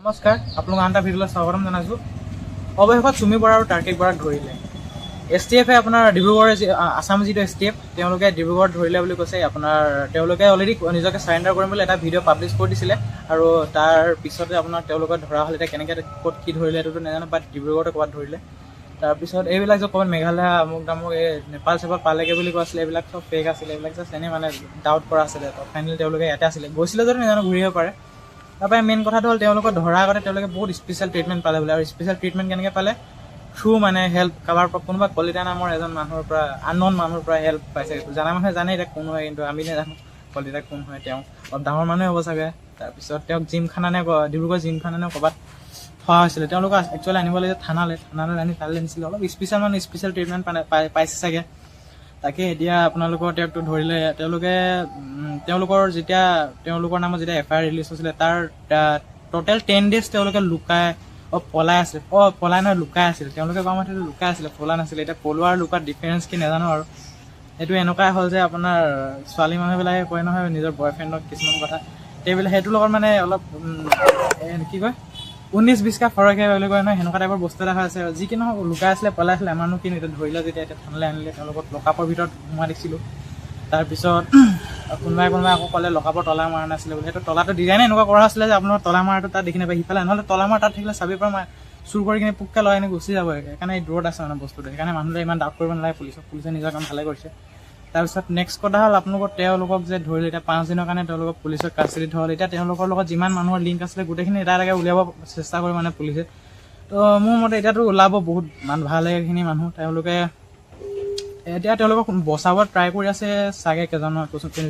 নমস্কাৰ, আপোনালোক আন এটা ভিডিঅ'লৈ স্বাগতম জনাইছোঁ। অৱশেষত চুমি বৰা আৰু তাৰ্কিক বৰাক ধৰিলে। STFে আপোনাৰ ডিব্ৰুগড় আছাম যিটো STF তেওঁলোকে ডিব্ৰুগড়ত ধৰিলে বুলি কৈছে। তেওঁলোকে অলৰেডি নিজকে চাৰেণ্ডাৰ কৰিম বুলি এটা ভিডিঅ' পাব্লিছ কৰি দিছিলে আৰু তাৰ পিছতে তেওঁলোকে ধৰা হ'ল। এতিয়া কেনেকৈ ক'ত কি ধৰিলে এইটোতো নাজানো, বাট ডিব্ৰুগড়তে ক'ৰবাত ধৰিলে। তাৰপিছত এইবিলাক যে ক'ৰবাত মেঘালয় আমুক দামুক এই নেপাল চেপাল পালেগৈ বুলি কৈ আছিলে, এইবিলাক চব ফেক আছিলে। এইবিলাক জাষ্ট এনেই ডাউট কৰা আছিলে। ফাইনেলি তেওঁলোকে ইয়াতে আছিলে, গৈছিলে যদি নাজানো, ঘূৰি আহিব পাৰে। তাৰপৰা মেইন কথাটো হ'ল তেওঁলোকক ধৰাৰ আগতে তেওঁলোকে বহুত স্পেচিয়েল ট্ৰিটমেণ্ট পালে বোলে। আৰু স্পেচিয়েল ট্ৰিটমেণ্ট কেনেকৈ পালে? হেল্প কাৰোবাৰ পৰা, কোনোবা কলিতা নামৰ এজন মানুহৰ পৰা, আনন'ন মানুহৰ পৰা হেল্প পাইছে। জানা মানুহে জানে এতিয়া কোন হয়, কিন্তু আমি নাজানো কলিতা কোন হয়। তেওঁ অলপ ডাঙৰ মানুহে হ'ব চাগে। তাৰপিছত তেওঁক জিমখানা নে ডিব্ৰুগড় জিমখানা নে ক'ৰবাত থোৱা হৈছিলে। তেওঁলোকক একচুৱেলি আনিব লাগে থানালৈ আনি তালৈ নিছিলে। অলপ স্পেচিয়েল ট্ৰিটমেণ্ট পাইছে চাগে। তাকে এতিয়া তেওঁকতো ধৰিলে। তেওঁলোকৰ নামত যেতিয়া FIR ৰিলিজ হৈছিলে, তাৰ টোটেল 10 days তেওঁলোকে লুকাই আছিল। তেওঁলোকে কোৱা মতে লুকাই আছিলে, পলা নাছিলে। এতিয়া পলোৱা আৰু লুকাত ডিফাৰেঞ্চ কি নাজানো আৰু। এইটো এনেকুৱাই হ'ল যে ছোৱালী মানুহবিলাকে কয় নহয় নিজৰ বয়ফ্ৰেণ্ডক কিছুমান কথা, সেইটোৰ লগত অলপ কি কয় 19-20 কা ফৰকহে বুলি কয় নহয়, সেনেকুৱা টাইপৰ বস্তু এটা হৈ আছে। যি কি নহওক লুকাই আছিলে, পলাই আছিলে, আমাৰনো কিনো। এতিয়া ধৰিলে যেতিয়া থানালৈ আনিলে, তেওঁলোকক লকআপৰ ভিতৰত সোমোৱা দেখিছিলোঁ। তাৰপিছত কোনোবাই আকৌ ক'লে লকআপৰ তলা মৰা নাছিলে বুলি। সেইটো তলাটো ডিজাইনে এনেকুৱা কৰা আছিলে যে আপোনালোকৰ তলা মৰাটো তাত দেখি নাপায়। সিফালে নহ'লে তলা মৰা তাত থাকিলে চাবিৰ পৰা চুৰ কৰি কিনে পুককৈ লগাই কিনে গুচি যাব। সেইকাৰণে এই দূৰত আছে বস্তুটো। সেইকাৰণে মানুহে ইমান ডাউট কৰিব নালাগে পুলিচে নিজৰ কাম ভালে কৰিছে। তাৰপিছত নেক্সট কথা হ'ল তেওঁলোকক যে ধৰিলে, এতিয়া 5 দিনৰ কাৰণে তেওঁলোকক পুলিচৰ কাষ্টাডিত থ'ল। এতিয়া তেওঁলোকৰ লগত যিমান মানুহৰ লিংক আছিলে গোটেইখিনি এটাকে উলিয়াব চেষ্টা কৰে পুলিচে। তো মোৰ মতে এতিয়াতো ওলাব বহুত ভালেখিনি মানুহ। তেওঁলোকক বচাব ট্ৰাই কৰি আছে চাগে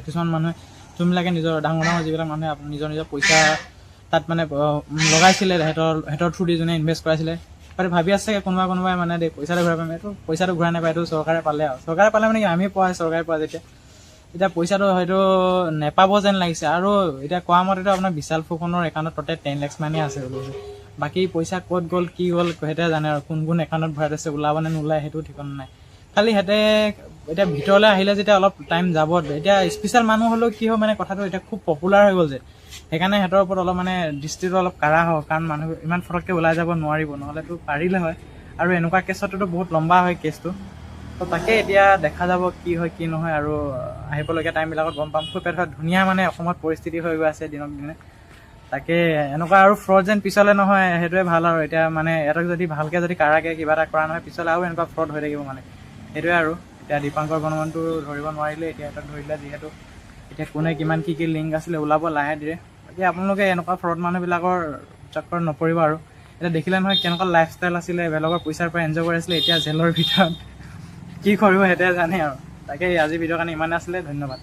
কিছুমান মানুহে, যোনবিলাকে নিজৰ ডাঙৰ যিবিলাক মানুহে নিজৰ পইচা তাত লগাইছিলে, সিহঁতৰ থ্ৰু দি যোনে ইনভেষ্ট কৰাইছিলে। ভাবি আছে কোনোবাই পইচাটো ঘূৰাই পাম। এইটো পইচাটো ঘূৰাই নাপায়, এইটো চৰকাৰে পালে আৰু। চৰকাৰে পালে আমি পোৱা চৰকাৰে পোৱা এতিয়া পইচাটো হয়তো নেপাব যেন লাগিছে। আৰু এতিয়া কোৱা মতেতো আপোনাৰ বিশাল ফুকনৰ একাউণ্টত টোটেল 10 lakhs মানেই আছে বুলি। বাকী পইচা ক'ত গ'ল কি হ'ল সিহঁতে জানে আৰু, কোন একাউণ্টত ভৰাই থৈছে, ওলাব নে নোলায় সেইটো ঠিকনা নাই। খালি এতিয়া ভিতৰলৈ আহিলে যেতিয়া অলপ টাইম যাব, এতিয়া স্পেচিয়েল মানুহ হ'লেও কি হয় কথাটো এতিয়া খুব পপুলাৰ হৈ গ'ল যে, সেইকাৰণে সিহঁতৰ ওপৰত অলপ দৃষ্টিটো অলপ কাঢ়া হয়। কাৰণ মানুহ ইমান ফটককৈ ওলাই যাব নোৱাৰিব, নহ'লেতো পাৰিলে হয়। আৰু এনেকুৱা কেছততো বহুত লম্বা হয় কেছটো। তো তাকে এতিয়া দেখা যাব কি হয় কি নহয়। আৰু আহিবলগীয়া টাইমবিলাকত গম পাম। খুব এটা ধুনীয়া অসমত পৰিস্থিতি হৈ গৈ আছে দিনক দিনে। তাকে এনেকুৱা আৰু ফ্ৰড যেন পিছলৈ নহয়, সেইটোৱে ভাল আৰু। এতিয়া ইয়াতক যদি ভালকৈ যদি কাৰাকৈ কিবা এটা কৰা নহয়, পিছলৈ আৰু এনেকুৱা ফ্ৰড হৈ থাকিব সেইটোৱে আৰু। এতিয়া দীপাংকৰ বৰ্মনটো ধৰিব নোৱাৰিলে, এতিয়া সিহঁতক ধৰিলে যিহেতু। এতিয়া কোনে কিমান কি লিংক আছিলে ওলাব লাহে ধীৰে। এতিয়া আপোনালোকে এনেকুৱা ফ্ৰড মানুহবিলাকৰ চক্কৰত নপৰিব আৰু। এতিয়া দেখিলে নহয় কেনেকুৱা লাইফষ্টাইল আছিলে, বেলেগৰ পইচাৰ পৰা এনজয় কৰি আছিলে, এতিয়া জেলৰ ভিতৰত কি কৰিব সেইটোৱে জানে আৰু। তাকে আজি ভিডিঅ'ৰ কাৰণে ইমানে আছিলে, ধন্যবাদ।